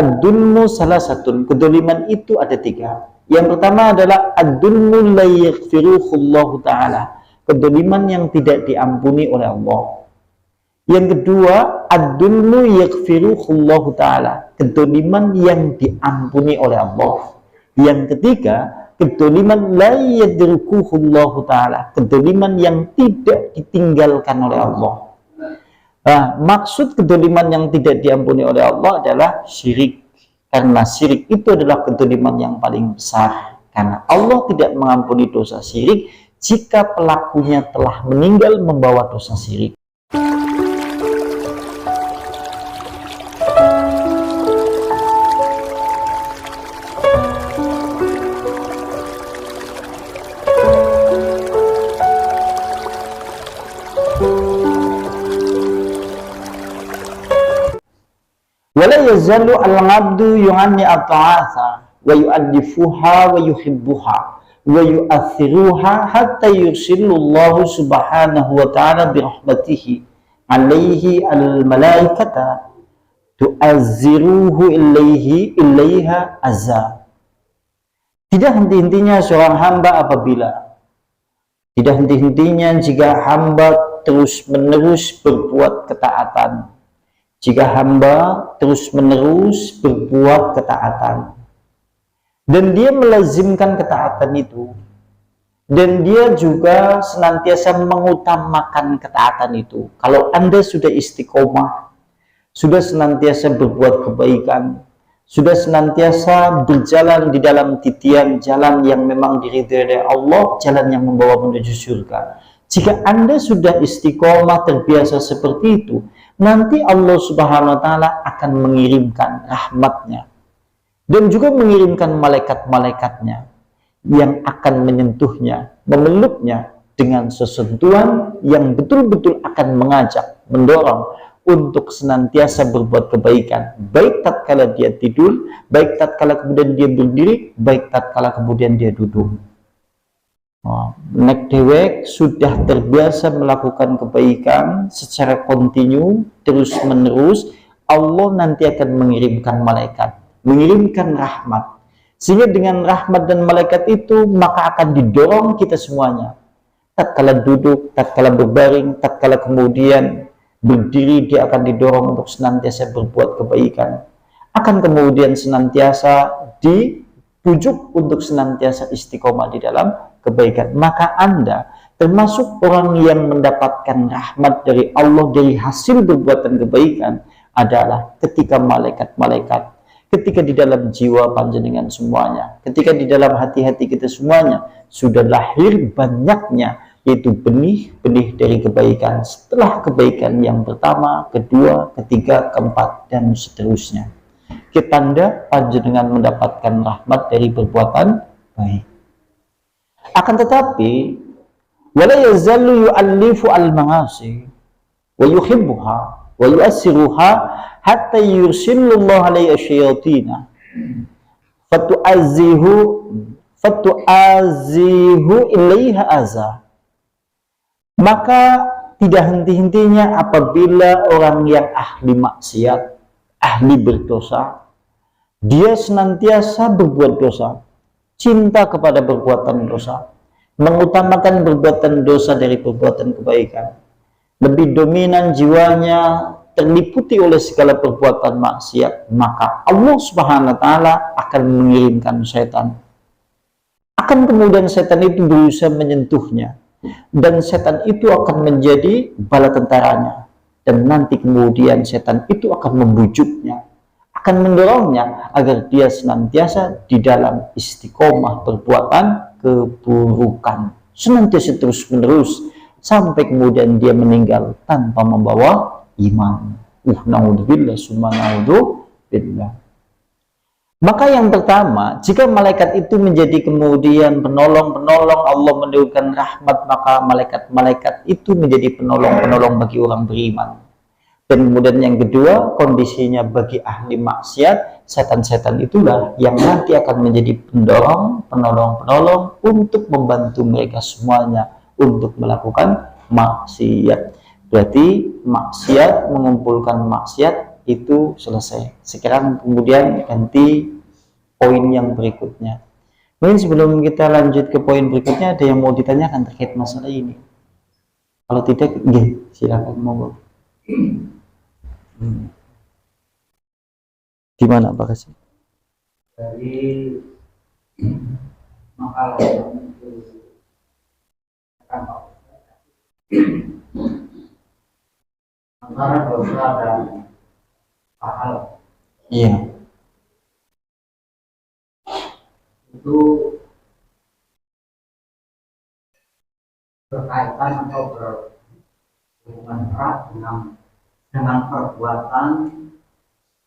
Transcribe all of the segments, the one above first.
ad-dulmu salah satu, kedoliman itu ada tiga. Yang pertama adalah ad-dulmu la yaghfiruhullahu ta'ala, kedoliman yang tidak diampuni oleh Allah. Yang kedua, ad-dulmu yaghfiruhullahu ta'ala, kedoliman yang diampuni oleh Allah. Yang ketiga, kedoliman la yadrukuhullahu ta'ala, kedoliman yang tidak ditinggalkan oleh Allah. Nah, maksud kedoliman yang tidak diampuni oleh Allah adalah syirik. Karena syirik itu adalah kedoliman yang paling besar. Karena Allah tidak mengampuni dosa syirik jika pelakunya telah meninggal membawa dosa syirik. Wala yazalu al-'abdu yu'anni at-ta'atha wa yu'addifuha wa yuhibbuha wa yu'athiruha hatta yursilullahu subhanahu wa ta'ala birahmatihi alaihi al-malaikata tu'azziruhu ilaiha azza. Tidak henti-hentinya seorang hamba tidak henti-hentinya jika hamba terus-menerus berbuat ketaatan. Jika hamba terus-menerus berbuat ketaatan dan dia melazimkan ketaatan itu, dan dia juga senantiasa mengutamakan ketaatan itu. Kalau Anda sudah istiqomah, sudah senantiasa berbuat kebaikan, sudah senantiasa berjalan di dalam titian jalan yang memang diridhai oleh Allah, jalan yang membawa menuju surga. Jika Anda sudah istiqomah terbiasa seperti itu, nanti Allah Subhanahu wa ta'ala akan mengirimkan rahmatnya dan juga mengirimkan malaikat-malaikatnya yang akan menyentuhnya, memeluknya dengan sesentuhan yang betul-betul akan mengajak, mendorong untuk senantiasa berbuat kebaikan, baik tatkala dia tidur, baik tatkala kemudian dia berdiri, baik tatkala kemudian dia duduk. Nek dewek sudah terbiasa melakukan kebaikan secara kontinu, terus menerus, Allah nanti akan mengirimkan malaikat, mengirimkan rahmat, sehingga dengan rahmat dan malaikat itu maka akan didorong kita semuanya, tatkala duduk, tatkala berbaring, tatkala kemudian berdiri, dia akan didorong untuk senantiasa berbuat kebaikan, akan kemudian senantiasa dipujuk untuk senantiasa istiqomah di dalam kebaikan. Maka Anda termasuk orang yang mendapatkan rahmat dari Allah dari hasil perbuatan kebaikan adalah ketika malaikat-malaikat, ketika di dalam jiwa panjenengan semuanya, ketika di dalam hati-hati kita semuanya sudah lahir banyaknya, yaitu benih-benih dari kebaikan, setelah kebaikan yang pertama, kedua, ketiga, keempat, dan seterusnya. Tanda panjenengan mendapatkan rahmat dari perbuatan baik. Akan tetapi wala yazalu yu'allifu al-ma'asi wa yuhibbuha wa yu'assiruha hatta yursilullahu alaihi asyayatina fatu'azihu ilaiha azza. Maka tidak henti-hentinya apabila orang yang ahli maksiat, ahli berdosa, dia senantiasa berbuat dosa, cinta kepada perbuatan dosa, mengutamakan perbuatan dosa dari perbuatan kebaikan, lebih dominan jiwanya terliputi oleh segala perbuatan maksiat, maka Allah Subhanahu wa ta'ala akan mengirimkan setan. Akan kemudian setan itu berusaha menyentuhnya, dan setan itu akan menjadi bala tentaranya, dan nanti kemudian setan itu akan membujuknya, akan mendorongnya agar dia senantiasa di dalam istiqomah perbuatan keburukan, senantiasa terus menerus sampai kemudian dia meninggal tanpa membawa iman. Naudzubillah summa naudzubillah. Maka yang pertama, jika malaikat itu menjadi kemudian penolong-penolong, Allah menurunkan rahmat, maka malaikat-malaikat itu menjadi penolong-penolong bagi orang beriman. Dan kemudian yang kedua, kondisinya bagi ahli maksiat, setan-setan itulah yang nanti akan menjadi pendorong, penolong-penolong untuk membantu mereka semuanya untuk melakukan maksiat. Berarti maksiat mengumpulkan maksiat, itu selesai. Sekarang kemudian ganti poin yang berikutnya. Mungkin sebelum kita lanjut ke poin berikutnya, ada yang mau ditanyakan terkait masalah ini? Kalau tidak, silakan monggo. Gimana Pak Kasih? Dari makalah yang antara dosa dan pahala. Iya. Itu berkaitan atau berhubungan erat dengan perbuatan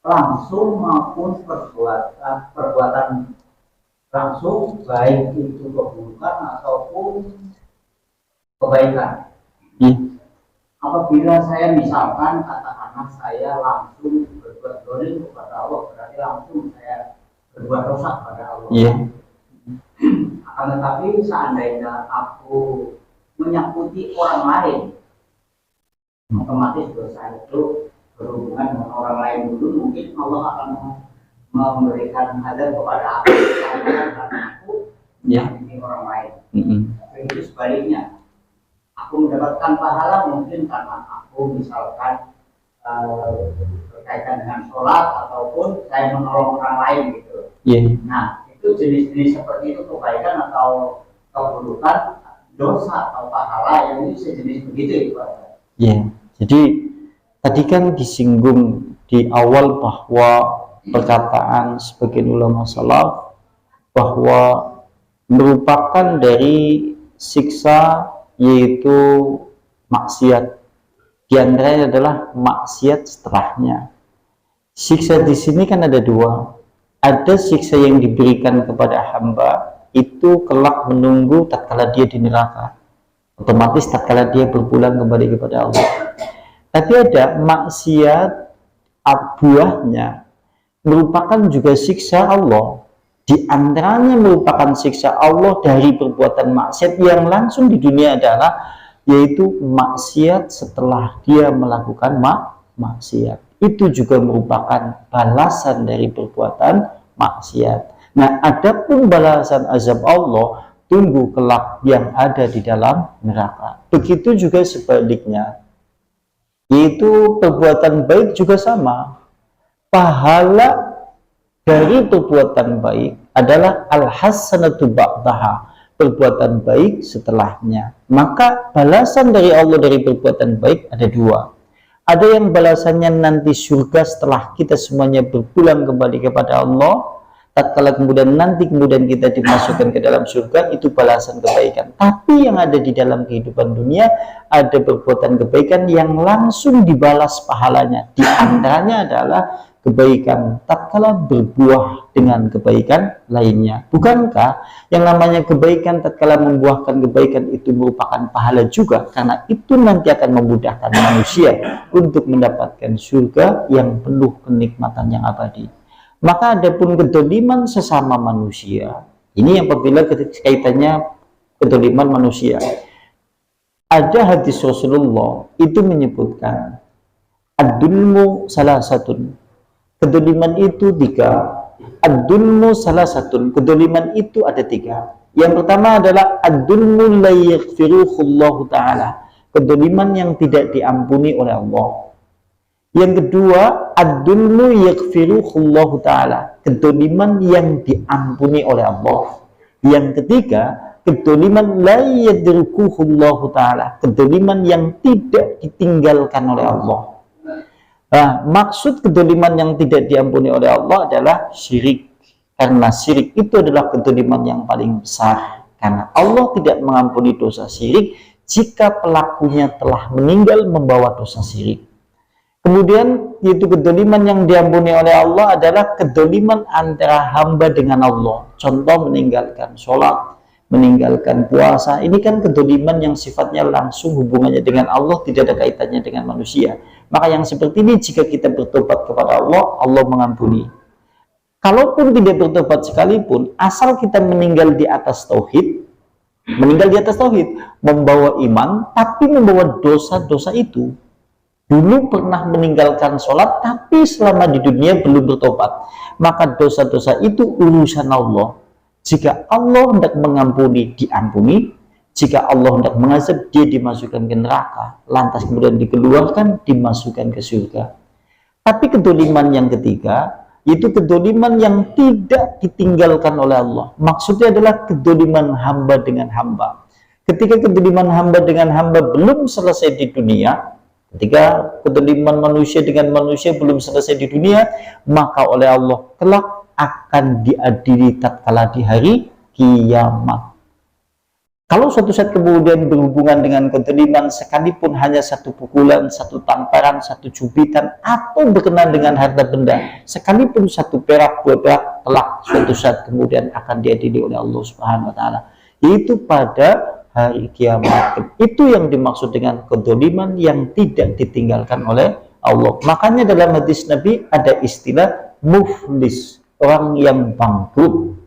langsung maupun perbuatan langsung, baik itu keburukan ataupun kebaikan. Apabila saya misalkan katakanlah saya langsung berbuat dolim kepada Allah, berarti langsung saya berbuat dosa kepada Allah. Akan tetapi seandainya aku menyakuti orang lain, otomatis dosa itu berhubungan dengan orang lain dulu. Mungkin Allah akan memberikan hadar kepada aku karena aku menyakiti orang lain. Itu sebaliknya, aku mendapatkan pahala mungkin karena aku misalkan berkaitan dengan sholat ataupun saya menolong orang lain gitu. Nah, itu jenis-jenis seperti itu kebaikan atau keburukan, dosa atau pahala yang itu sejenis begitu ya. Jadi tadi kan disinggung di awal bahwa perkataan sebagian ulama salaf bahwa merupakan dari siksa yaitu maksiat. Di antaranya adalah maksiat setelahnya. Siksa di sini kan ada dua. Ada siksa yang diberikan kepada hamba itu kelak menunggu tatkala dia di neraka. Otomatis tatkala dia berpulang kembali kepada Allah. Tapi ada maksiat buahnya merupakan juga siksa Allah. Di antaranya merupakan siksa Allah dari perbuatan maksiat yang langsung di dunia adalah yaitu maksiat setelah dia melakukan maksiat. Itu juga merupakan balasan dari perbuatan maksiat. Nah, adapun balasan azab Allah tunggu kelak yang ada di dalam neraka. Begitu juga sebaliknya, yaitu perbuatan baik juga sama. Pahala dari perbuatan baik adalah al-hasanatu ba'daha, perbuatan baik setelahnya. Maka balasan dari Allah dari perbuatan baik ada dua. Ada yang balasannya nanti surga setelah kita semuanya berpulang kembali kepada Allah. Tatkala kemudian kita dimasukkan ke dalam surga, itu balasan kebaikan. Tapi yang ada di dalam kehidupan dunia ada perbuatan kebaikan yang langsung dibalas pahalanya. Di antaranya adalah kebaikan tatkala berbuah dengan kebaikan lainnya. Bukankah yang namanya kebaikan tatkala membuahkan kebaikan itu merupakan pahala juga, karena itu nanti akan memudahkan manusia untuk mendapatkan surga yang penuh kenikmatan yang abadi. Maka adapun kedoliman sesama manusia, ini apabila kaitannya kedoliman manusia, ada hadis Rasulullah itu menyebutkan ad-dulmu salah satu, kedoliman itu tiga. Ad-dulmu salah satu, kedoliman itu ada tiga. Yang pertama adalah ad-dulmu la yaghfiruhullahu ta'ala, kedoliman yang tidak diampuni oleh Allah. Yang kedua, ad-dulmu yaghfiruhullahu ta'ala, kedoliman yang diampuni oleh Allah. Yang ketiga, kedoliman la yadrukuhullahu ta'ala, kedoliman yang tidak ditinggalkan oleh Allah. Nah, maksud kedoliman yang tidak diampuni oleh Allah adalah syirik. Karena syirik itu adalah kedoliman yang paling besar. Karena Allah tidak mengampuni dosa syirik jika pelakunya telah meninggal membawa dosa syirik. Kemudian yaitu kedoliman yang diampuni oleh Allah adalah kedoliman antara hamba dengan Allah. Contoh meninggalkan sholat, meninggalkan puasa. Ini kan kedoliman yang sifatnya langsung hubungannya dengan Allah, tidak ada kaitannya dengan manusia. Maka yang seperti ini jika kita bertobat kepada Allah, Allah mengampuni. Kalaupun tidak bertobat sekalipun, asal kita meninggal di atas tauhid, membawa iman, tapi membawa dosa-dosa itu, dulu pernah meninggalkan sholat, tapi selama di dunia belum bertobat, maka dosa-dosa itu urusan Allah. Jika Allah hendak mengampuni, diampuni. Jika Allah hendak mengazab, dia dimasukkan ke neraka, lantas kemudian dikeluarkan, dimasukkan ke surga. Tapi kedoliman yang ketiga, yaitu kedoliman yang tidak ditinggalkan oleh Allah. Maksudnya adalah kedoliman hamba dengan hamba. Ketika kedoliman hamba dengan hamba belum selesai di dunia, ketika kedoliman manusia dengan manusia belum selesai di dunia, maka oleh Allah kelak akan diadili tatkala di hari kiamat. Kalau suatu saat kemudian berhubungan dengan kedoliman, sekalipun hanya satu pukulan, satu tamparan, satu cubitan, atau berkenaan dengan harta benda, sekalipun satu perak, dua perak, kelak suatu saat kemudian akan diadili oleh Allah Subhanahu wa Ta'ala. Itu pada hari kiamat. Itu yang dimaksud dengan kedoliman yang tidak ditinggalkan oleh Allah. Makanya dalam hadis Nabi ada istilah muflis, orang yang bangkrut,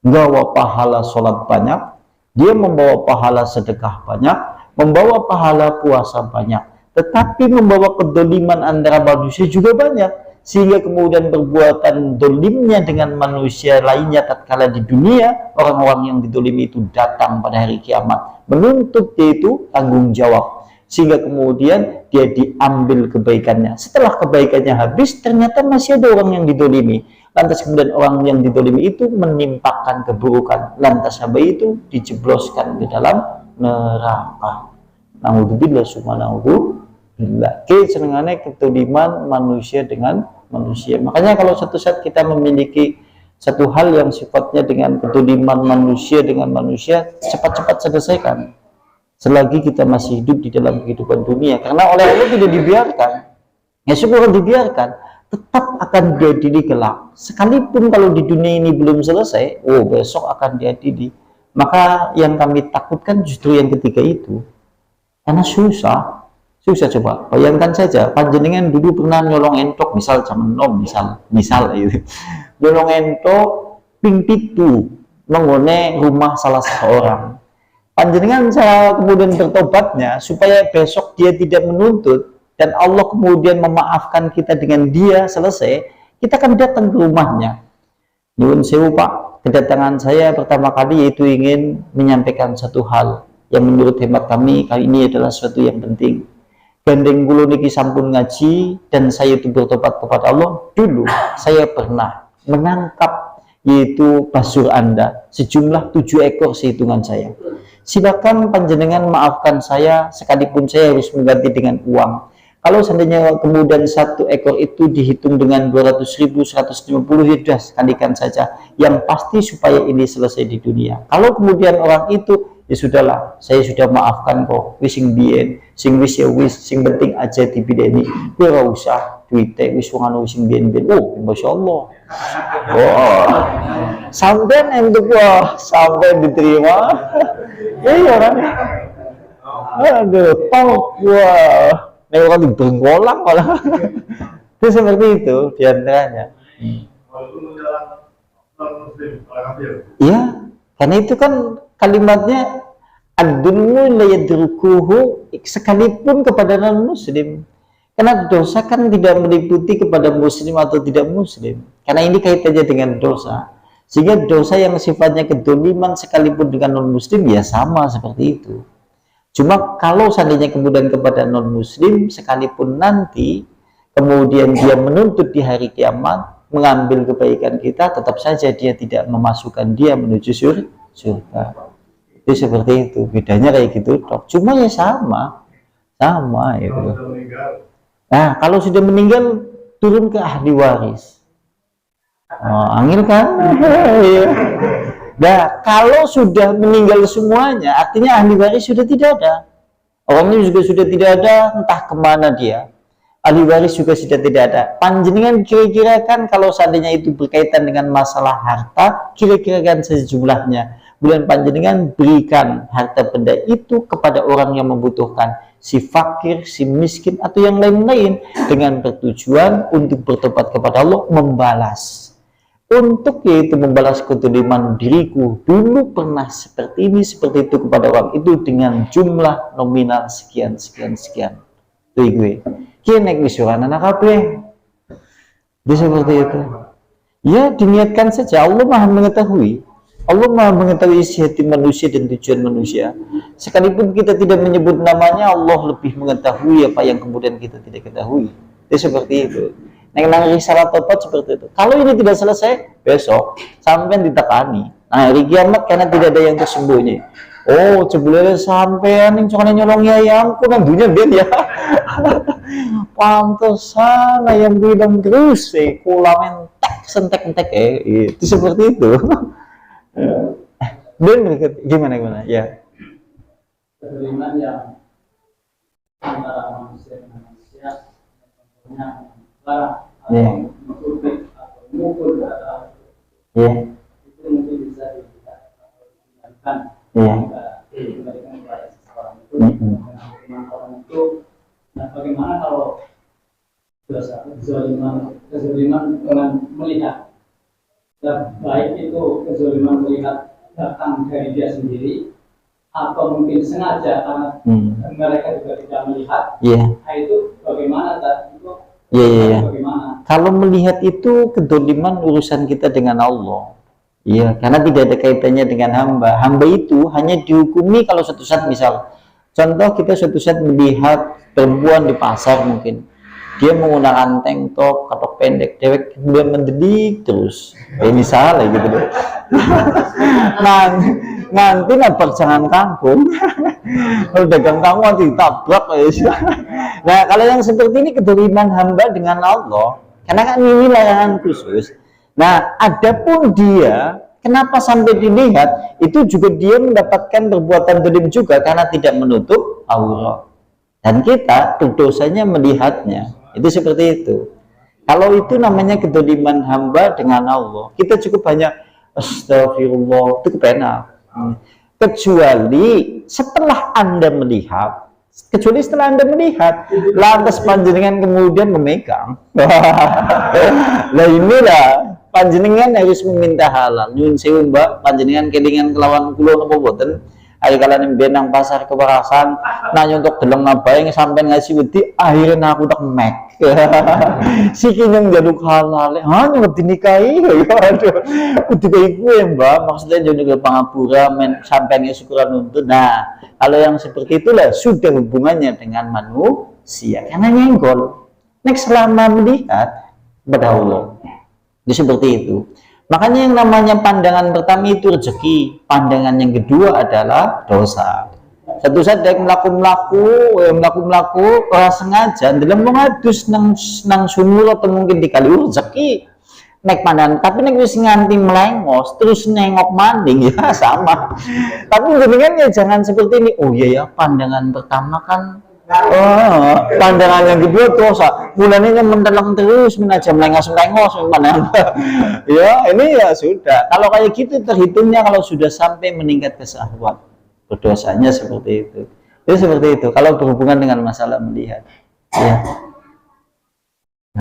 gawa pahala sholat banyak, dia membawa pahala sedekah banyak, membawa pahala puasa banyak, tetapi membawa kedoliman antara manusia juga banyak, sehingga kemudian perbuatan dolimnya dengan manusia lainnya tatkala di dunia, orang-orang yang didolimi itu datang pada hari kiamat menuntut dia itu tanggung jawab, sehingga kemudian dia diambil kebaikannya. Setelah kebaikannya habis, ternyata masih ada orang yang didolimi. Lantas kemudian orang yang didolimi itu menimpakan keburukan. Lantas hamba itu dijebloskan ke dalam neraka. Naudzubillah summa naudzubillah. Kecenengannya kedoliman manusia dengan manusia. Makanya kalau suatu saat kita memiliki satu hal yang sifatnya dengan kedoliman manusia dengan manusia, cepat-cepat selesaikan selagi kita masih hidup di dalam kehidupan dunia. Karena oleh Allah tidak dibiarkan. Ya syukur dibiarkan, tetap akan diadili kelak. Sekalipun kalau di dunia ini belum selesai, besok akan diadili. Maka yang kami takutkan justru yang ketiga itu. Karena susah coba. Bayangkan saja, panjenengan dulu pernah nyolong entok, misal zaman nom, misal itu. Nyolong entok ping pitu menggone rumah salah seorang. Panjenengan saya kemudian bertobatnya supaya besok dia tidak menuntut, dan Allah kemudian memaafkan kita dengan dia selesai, kita akan datang ke rumahnya. Nyuwun sewu Pak, kedatangan saya pertama kali yaitu ingin menyampaikan satu hal yang menurut hemat kami kali ini adalah sesuatu yang penting. Gandeng kula niki sampun ngaji dan saya itu bertobat kepada Allah. Dulu saya pernah menangkap yaitu basur Anda sejumlah 7 ekor sehitungan saya. Silakan panjenengan maafkan saya sekalipun saya harus mengganti dengan uang. Kalau seandainya kemudian 1 ekor itu dihitung dengan 200.000, 150, ya sudah kalikan saja. Yang pasti supaya ini selesai di dunia. Kalau kemudian orang itu, ya sudahlah, saya sudah maafkan kok. Wis sing biyen, sing wis ya wis, sing penting aja dibideni. Ora usah duite wis wong anu sing biyen-biyen. Oh, masyaallah. Oh. Sampai entuk sampai diterima. Iya kan? Aduh, wah. Nek orang dibengkolang malah. Itu seperti itu diantaranya. Iya, karena itu kan kalimatnya ad-dulmu la yadrukuhu, sekalipun kepada non-muslim. Karena dosa kan tidak meliputi kepada muslim atau tidak muslim. Karena ini kaitannya dengan dosa. Sehingga dosa yang sifatnya kedoliman sekalipun dengan non-muslim ya sama seperti itu. Cuma kalau seandainya kemudian kepada non-muslim, sekalipun nanti kemudian dia menuntut di hari kiamat, mengambil kebaikan kita, tetap saja dia tidak memasukkan dia menuju surga. Itu seperti itu, bedanya kayak gitu dok. Cuma ya sama ya. Nah kalau sudah meninggal turun ke ahli waris. Angin kan? Nah, kalau sudah meninggal semuanya, artinya ahli waris sudah tidak ada. Orangnya juga sudah tidak ada, entah kemana dia. Ahli waris juga sudah tidak ada. Panjenengan kira-kira kan kalau seandainya itu berkaitan dengan masalah harta, kira-kira kan sejumlahnya. Kemudian panjenengan berikan harta benda itu kepada orang yang membutuhkan, si fakir, si miskin, atau yang lain-lain, dengan bertujuan untuk bertobat kepada Allah, membalas. Untuk yaitu membalas kedoliman diriku dulu pernah seperti ini seperti itu kepada orang itu dengan jumlah nominal sekian. Itu gue Kene wisuran anak kabeh. Dia seperti itu. Ya, diniatkan saja. Allah Maha mengetahui. Allah Maha mengetahui isi hati manusia dan tujuan manusia. Sekalipun kita tidak menyebut namanya, Allah lebih mengetahui apa yang kemudian kita tidak ketahui. Dia seperti itu. Nang risalah tobat seperti itu. Kalau ini tidak selesai, besok sampai ditekani. Nah, hari kiamat karena tidak ada yang tersembunyi. Oh, jebule sampean ning cokane nyolong ayamku nang dunya ben ya. Pantesan ayam bilang terus kula mentek sentek-entek itu seperti itu. Dan gimana ya? Kezaliman yang antara manusia dengan manusia, contohnya barang atau mengkritik atau memukul atau itu mungkin bisa dikendalikan dikendalikan kepada seseorang itu dengan orang itu. Nah, bagaimana kalau dosa kezaliman dengan melihat, baik itu kezaliman melihat datang dari dia sendiri atau mungkin sengaja karena mereka juga tidak melihat. Nah, itu bagaimana itu? Bagaimana? Kalau melihat itu kedoliman urusan kita dengan Allah. Iya, karena tidak ada kaitannya dengan hamba. Hamba itu hanya dihukumi kalau suatu saat, misal contoh kita suatu saat melihat perempuan di pasar, mungkin dia menggunakan tank top, katok pendek, dewek kemudian mendedik terus, ini salah gitu deh. Nanti nampak jangan kangkung, kalau dagang kangkung ditabrak. Nah, kalau yang seperti ini kedoliman hamba dengan Allah, karena kan ini larangan khusus. Nah, adapun dia kenapa sampai dilihat, itu juga dia mendapatkan perbuatan dolim juga karena tidak menutup aurat. Dan kita berdosanya melihatnya. Itu seperti itu. Kalau itu namanya kedoliman hamba dengan Allah, kita cukup banyak astagfirullah, itu kepenak. Kecuali setelah Anda melihat, lantas panjenengan kemudian memegang. Lah inilah panjenengan harus meminta halal. Nyun sewu Mbak, panjenengan kelingan kelawan kula napa boten? Ayo kalian benang pasar kewarasan nanya untuk deleng ngapain sampai ngasih wedi akhirnya aku tak mek siki yang jaluk halal ngerti nikahi aduh ketika iku ya Mbak, maksudnya jadi pangapura sampai syukuran untuk. Nah, kalau yang seperti itulah sudah hubungannya dengan manusia karena nyenggol selama melihat kepada Allah. Jadi seperti itu. Makanya yang namanya pandangan pertama itu rezeki, pandangan yang kedua adalah dosa. Satu saat yang melaku orang sengaja dalam mengadus nang sumur atau mungkin dikali rezeki naik pandangan, tapi nek wis nganti melengos terus nengok maning ya sama. Tapi dengan ya jangan seperti ini. Oh iya ya, pandangan pertama kan pandangan yang kedua dosa, mulanya mentelang terus menaja melengos pandangan. Ya ini ya sudah, kalau kayak gitu terhitungnya kalau sudah sampai meningkat ke syahwat, berdosanya seperti itu. Jadi seperti itu kalau berhubungan dengan masalah melihat ya.